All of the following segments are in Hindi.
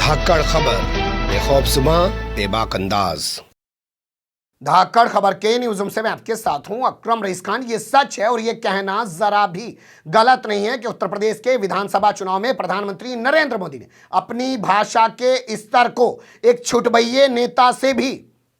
धाकड़ खबर, बेखौफजुमा बेबाक अंदाज। धाकड़ खबर के न्यूज़ रूम से मैं आपके साथ हूं अकरम रईस खान। ये सच है और ये कहना जरा भी गलत नहीं है कि उत्तर प्रदेश के विधानसभा चुनाव में प्रधानमंत्री नरेंद्र मोदी ने अपनी भाषा के स्तर को एक छुटभइये नेता से भी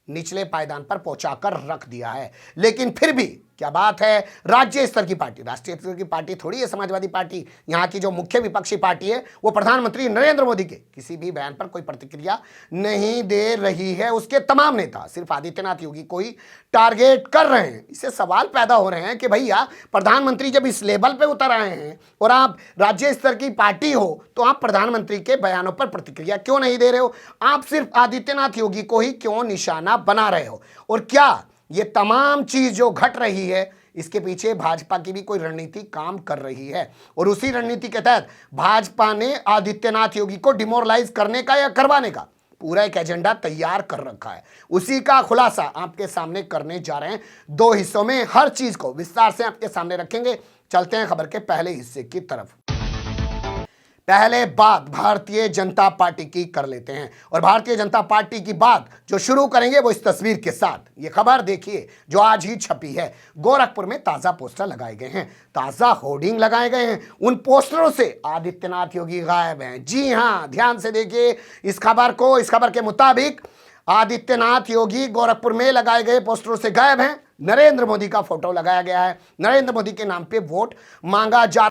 निचले पायदान पर पहुंचाकर रख दिया है। लेकिन फिर भी क्या बात है, राज्य स्तर की पार्टी, राष्ट्रीय स्तर की पार्टी थोड़ी है समाजवादी पार्टी। यहाँ की जो मुख्य विपक्षी पार्टी है वो प्रधानमंत्री नरेंद्र मोदी के किसी भी बयान पर कोई प्रतिक्रिया नहीं दे रही है। उसके तमाम नेता सिर्फ आदित्यनाथ योगी को ही टारगेट कर रहे हैं। इससे सवाल पैदा हो रहे हैं कि भैया प्रधानमंत्री जब इस लेवल पे उतर आए हैं और आप राज्य स्तर की पार्टी हो तो आप प्रधानमंत्री के बयानों पर प्रतिक्रिया क्यों नहीं दे रहे हो? आप सिर्फ आदित्यनाथ योगी को ही क्यों निशाना बना रहे हो? और क्या ये तमाम चीज जो घट रही है इसके पीछे भाजपा की भी कोई रणनीति काम कर रही है? और उसी रणनीति के तहत भाजपा ने आदित्यनाथ योगी को डिमोरलाइज करने का या करवाने का पूरा एक एजेंडा तैयार कर रखा है। उसी का खुलासा आपके सामने करने जा रहे हैं। दो हिस्सों में हर चीज को विस्तार से आपके सामने रखेंगे। चलते हैं खबर के पहले हिस्से की तरफ। पहले बात भारतीय जनता पार्टी की कर लेते हैं और भारतीय जनता पार्टी की बात जो शुरू करेंगे वो इस तस्वीर के साथ। ये खबर देखिए जो आज ही छपी है। गोरखपुर में ताजा पोस्टर लगाए गए हैं, ताजा होर्डिंग लगाए गए हैं। उन पोस्टरों से आदित्यनाथ योगी गायब हैं। जी हां, ध्यान से देखिए इस खबर को। इस खबर के मुताबिक आदित्यनाथ योगी गोरखपुर में लगाए गए पोस्टरों से गायब हैं। नरेंद्र मोदी का फोटो लगाया गया है। नरेंद्र मोदी के नाम पे वोट मांगा जा।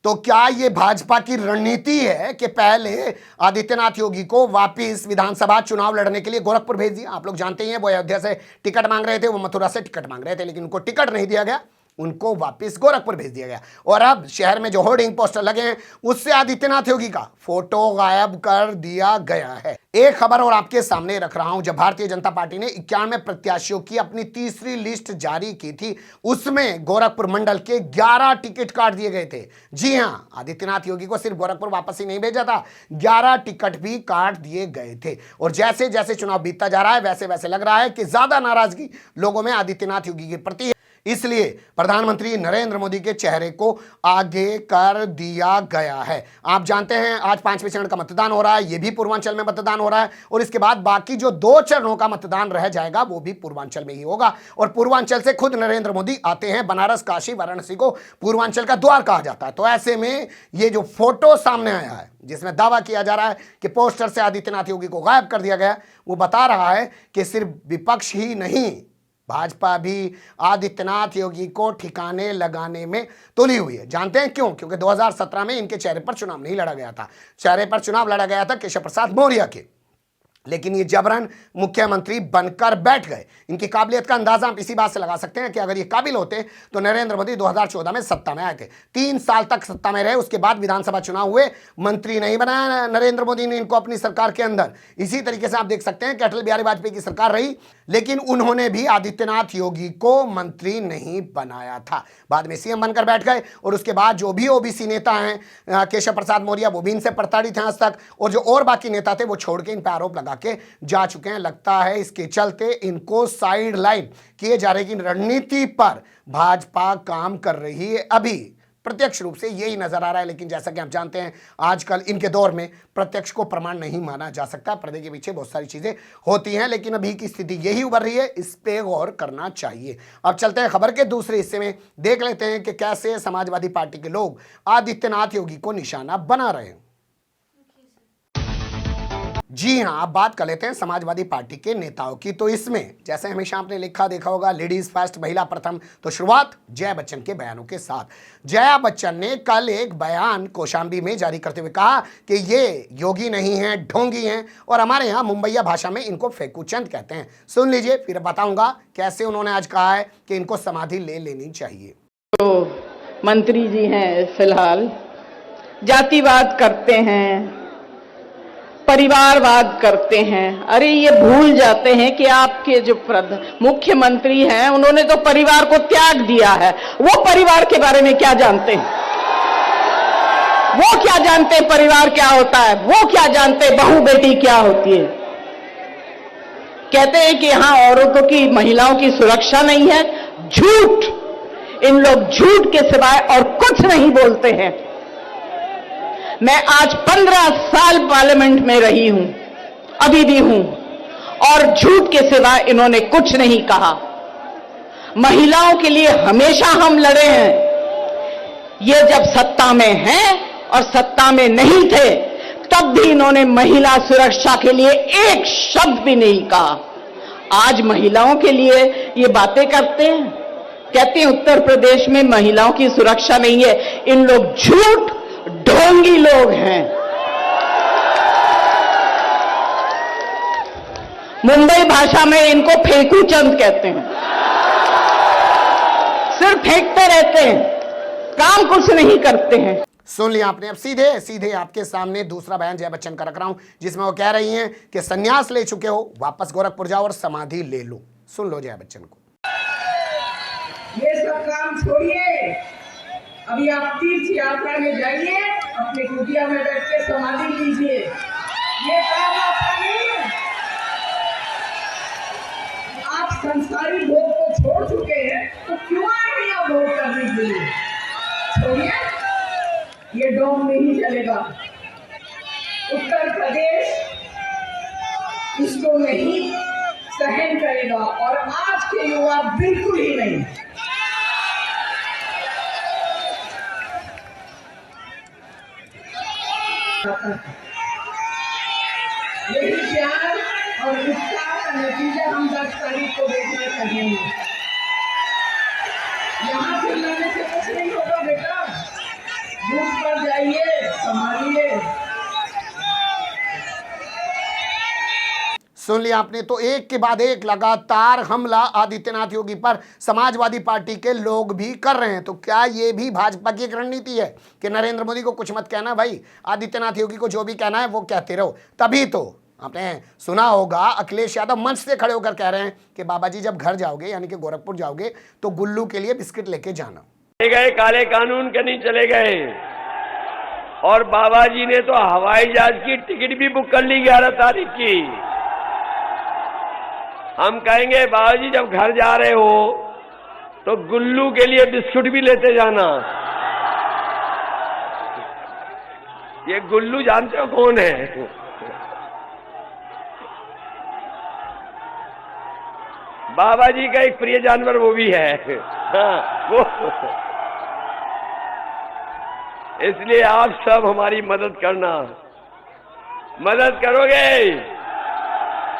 तो क्या ये भाजपा की रणनीति है कि पहले आदित्यनाथ योगी को वापस विधानसभा चुनाव लड़ने के लिए गोरखपुर भेज दिया? आप लोग जानते ही हैं वो अयोध्या से टिकट मांग रहे थे, वो मथुरा से टिकट मांग रहे थे, लेकिन उनको टिकट नहीं दिया गया, उनको वापस गोरखपुर भेज दिया गया। और अब शहर में जो होर्डिंग पोस्टर लगे हैं उससे आदित्यनाथ योगी का फोटो गायब कर दिया गया है। एक खबर और आपके सामने रख रहा हूं। जब भारतीय जनता पार्टी ने 91 प्रत्याशियों की अपनी तीसरी लिस्ट जारी की थी उसमें गोरखपुर मंडल के 11 टिकट काट दिए गए थे। जी हां, आदित्यनाथ योगी को सिर्फ गोरखपुर वापस ही नहीं भेजा था, 11 टिकट भी काट दिए गए थे। और जैसे जैसे चुनाव बीतता जा रहा है वैसे वैसे लग रहा है कि ज्यादा नाराजगी लोगों में आदित्यनाथ योगी के प्रति है। इसलिए प्रधानमंत्री नरेंद्र मोदी के चेहरे को आगे कर दिया गया है। आप जानते हैं आज 5वें चरण का मतदान हो रहा है, यह भी पूर्वांचल में मतदान हो रहा है और इसके बाद बाकी जो 2 चरणों का मतदान रह जाएगा वो भी पूर्वांचल में ही होगा। और पूर्वांचल से खुद नरेंद्र मोदी आते हैं। बनारस, काशी, वाराणसी को पूर्वांचल का द्वार कहा जाता है। तो ऐसे में ये जो फोटो सामने आया है जिसमें दावा किया जा रहा है कि पोस्टर से आदित्यनाथ योगी को गायब कर दिया गया, वो बता रहा है कि सिर्फ विपक्ष ही नहीं, भाजपा भी आदित्यनाथ योगी को ठिकाने लगाने में तुली हुई है। जानते हैं क्यों? क्योंकि 2017 में इनके चेहरे पर चुनाव नहीं लड़ा गया था। चेहरे पर चुनाव लड़ा गया था केशव प्रसाद मौर्य के, लेकिन ये जबरन मुख्यमंत्री बनकर बैठ गए। इनकी काबिलियत का अंदाजा आप इसी बात से लगा सकते हैं कि अगर ये काबिल होते तो नरेंद्र मोदी 2014 में सत्ता में आए थे, 3 साल तक सत्ता में रहे, उसके बाद विधानसभा चुनाव हुए, मंत्री नहीं बनाया नरेंद्र मोदी ने इनको अपनी सरकार के अंदर। इसी तरीके से आप देख सकते हैं कि अटल बिहारी वाजपेयी की सरकार रही, लेकिन उन्होंने भी आदित्यनाथ योगी को मंत्री नहीं बनाया था। बाद में सीएम बनकर बैठ गए और उसके बाद जो भी ओबीसी नेता हैं, केशव प्रसाद मौर्य, वो भी इनसे प्रताड़ित हैं आज तक, और जो और बाकी नेता थे वो छोड़ के इन पर आरोप लगा के जा चुके हैं। लगता है इसके चलते इनको साइड लाइन किए जा रहे की रणनीति पर भाजपा काम कर रही है। अभी प्रत्यक्ष रूप से यही नजर आ रहा है, लेकिन जैसा कि आप जानते हैं आजकल इनके दौर में प्रत्यक्ष को प्रमाण नहीं माना जा सकता। पर्दे के पीछे बहुत सारी चीजें होती हैं, लेकिन अभी की स्थिति यही उभर रही है, इस पे गौर करना चाहिए। अब चलते हैं खबर के दूसरे हिस्से में, देख लेते हैं कि कैसे समाजवादी पार्टी के लोग आदित्यनाथ योगी को निशाना बना रहे हैं। जी हां, अब बात कर लेते हैं समाजवादी पार्टी के नेताओं की। तो इसमें जैसे हमेशा आपने लिखा देखा होगा, लेडीज फर्स्ट, महिला प्रथम। तो शुरुआत जया बच्चन के बयानों के साथ। जया बच्चन ने कल एक बयान कौशाम्बी में जारी करते हुए कहा कि ये योगी नहीं है, ढोंगी हैं, और हमारे यहाँ मुंबईया भाषा में इनको फेकूचंद कहते हैं। सुन लीजिए, फिर बताऊंगा कैसे उन्होंने आज कहा है कि इनको समाधि ले लेनी चाहिए। तो मंत्री जी हैं फिलहाल, जातिवाद करते हैं, परिवारवाद करते हैं। अरे ये भूल जाते हैं कि आपके जो मुख्यमंत्री हैं उन्होंने तो परिवार को त्याग दिया है। वो परिवार के बारे में क्या जानते हैं? वो क्या जानते हैं परिवार क्या होता है? वो क्या जानते हैं बहू बेटी क्या होती है? कहते हैं कि यहां औरतों की, महिलाओं की सुरक्षा नहीं है। झूठ। इन लोग झूठ के सिवाय और कुछ नहीं बोलते हैं। मैं आज 15 साल पार्लियामेंट में रही हूं, अभी भी हूं, और झूठ के सिवा इन्होंने कुछ नहीं कहा। महिलाओं के लिए हमेशा हम लड़े हैं। ये जब सत्ता में हैं और सत्ता में नहीं थे तब भी इन्होंने महिला सुरक्षा के लिए एक शब्द भी नहीं कहा। आज महिलाओं के लिए ये बातें करते हैं, कहते हैं उत्तर प्रदेश में महिलाओं की सुरक्षा नहीं है। इन लोग झूठ ढोंगी लोग हैं। मुंबई भाषा में इनको फेंकू चंद कहते हैं। सिर्फ फेंकते रहते हैं, काम कुछ नहीं करते हैं। सुन लिया आपने। अब सीधे सीधे आपके सामने दूसरा बयान जया बच्चन का रख रहा हूं, जिसमें वो कह रही हैं कि संन्यास ले चुके हो, वापस गोरखपुर जाओ और समाधि ले लो। सुन लो जया बच्चन को। ये सब काम छोड़िए, अभी आप तीर्थ यात्रा में जाइए, अपने कुटिया में बैठ के समाधि लीजिए। ये काम आपका नहीं है। आप संसारी भोग को छोड़ चुके हैं, तो क्यों आए हैं आप भोग करने के लिए? छोड़िए, ये डोम नहीं चलेगा। उत्तर प्रदेश इसको नहीं सहन करेगा, और आज के युवा बिल्कुल ही नहीं। यही प्यार और उत्साह का नतीजा हम 10 तारीख को देखना चाहेंगे। यहाँ से लड़ने से कुछ नहीं होगा बेटा, बूथ पर जाइए, संभालिए। सुन लिया आपने। तो एक के बाद एक लगातार हमला आदित्यनाथ योगी पर समाजवादी पार्टी के लोग भी कर रहे हैं। तो क्या ये भी भाजपा की एक रणनीति है कि नरेंद्र मोदी को कुछ मत कहना भाई, आदित्यनाथ योगी को जो भी कहना है वो कहते रहो? तभी तो आपने सुना होगा अखिलेश यादव मंच से खड़े होकर कह रहे हैं कि बाबा जी जब घर जाओगे, यानी कि गोरखपुर जाओगे, तो गुल्लू के लिए बिस्किट लेके जाना। चले गए काले कानून के नहीं चले गए, और बाबा जी ने तो हवाई जहाज की टिकट भी बुक कर ली 11 तारीख की। हम कहेंगे बाबा जी जब घर जा रहे हो तो गुल्लू के लिए बिस्कुट भी लेते जाना। ये गुल्लू जानते हो कौन है? बाबा जी का एक प्रिय जानवर वो भी है। हाँ, वो इसलिए आप सब हमारी मदद करना, मदद करोगे?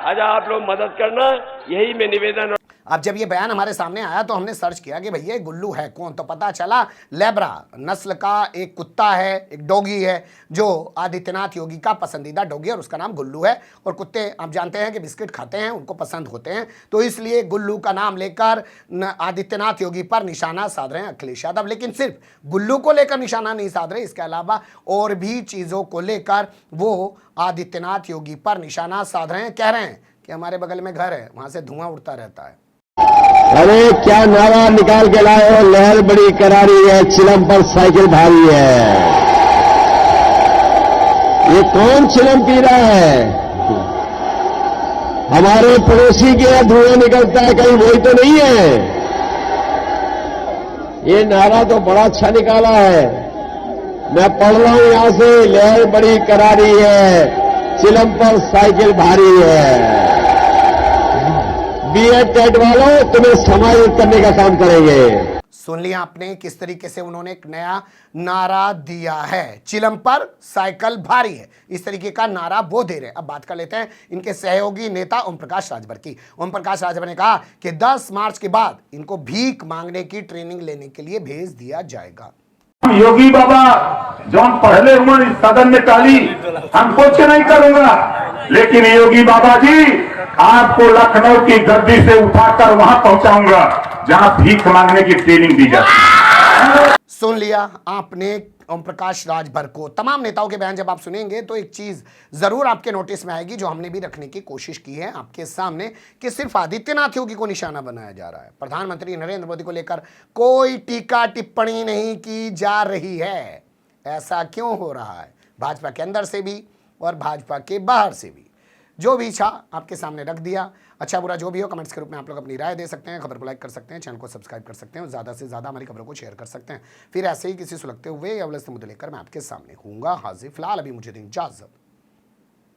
अच्छा, आप लोग मदद करना, यही मैं निवेदन। अब जब ये बयान हमारे सामने आया तो हमने सर्च किया कि भैया गुल्लू है कौन, तो पता चला लेब्रा नस्ल का एक कुत्ता है, एक डॉगी है, जो आदित्यनाथ योगी का पसंदीदा डॉगी है, और उसका नाम गुल्लू है। और कुत्ते आप जानते हैं कि बिस्किट खाते हैं, उनको पसंद होते हैं, तो इसलिए गुल्लू का नाम लेकर आदित्यनाथ योगी पर निशाना साध रहे हैं अखिलेश यादव। लेकिन सिर्फ गुल्लू को लेकर निशाना नहीं साध रहे, इसके अलावा और भी चीज़ों को लेकर वो आदित्यनाथ योगी पर निशाना साध रहे हैं। कह रहे हैं कि हमारे बगल में घर है, वहां से धुआं उड़ता रहता है। अरे क्या नारा निकाल के लाए हो, लहर बड़ी करारी है, चिलम पर साइकिल भारी है। ये कौन चिलम पी रहा है? हमारे पड़ोसी के यहाँ धुआं निकलता है, कहीं वही तो नहीं है? ये नारा तो बड़ा अच्छा निकाला है। मैं पढ़ रहा हूं यहां से, लहर बड़ी करारी है, चिलम पर साइकिल भारी है। बीएड टेट वालों, तुम्हें समाहित करने का काम करेंगे। सुन लिया आपने किस तरीके से उन्होंने एक नया नारा दिया है, चिलम पर साइकिल भारी है, इस तरीके का नारा वो दे रहे हैं। अब बात कर लेते हैं इनके सहयोगी नेता ओम प्रकाश राजभर की। ओम प्रकाश राजभर ने कहा कि 10 मार्च के बाद इनको भीख मांगने की ट्रेनिंग लेने के लिए भेज दिया जाएगा। योगी बाबा जौन पहले हुए इस सदन में काली, हम कुछ नहीं करूंगा, लेकिन योगी बाबा जी आपको लखनऊ की गद्दी से उठाकर वहां पहुंचाऊंगा जहां भीख मांगने की ट्रेनिंग दी जाती है। सुन लिया आपने ओम प्रकाश राजभर को। तमाम नेताओं के बयान जब आप सुनेंगे तो एक चीज जरूर आपके नोटिस में आएगी, जो हमने भी रखने की कोशिश की है आपके सामने, कि सिर्फ आदित्यनाथ योगी को निशाना बनाया जा रहा है। प्रधानमंत्री नरेंद्र मोदी को लेकर कोई टीका टिप्पणी नहीं की जा रही है। ऐसा क्यों हो रहा है? भाजपा के अंदर से भी और भाजपा के बाहर से भी। जो भी इच्छा आपके सामने रख दिया। अच्छा बुरा जो भी हो, कमेंट्स के रूप में आप लोग अपनी राय दे सकते हैं, खबर को लाइक कर सकते हैं, चैनल को सब्सक्राइब कर सकते हैं और ज़्यादा से ज़्यादा हमारी खबरों को शेयर कर सकते हैं। फिर ऐसे ही किसी सुलगते हुए या मुद्दे लेकर मैं आपके सामने हूँगा हाजिर। फिलहाल अभी मुझे दें इजाज़त।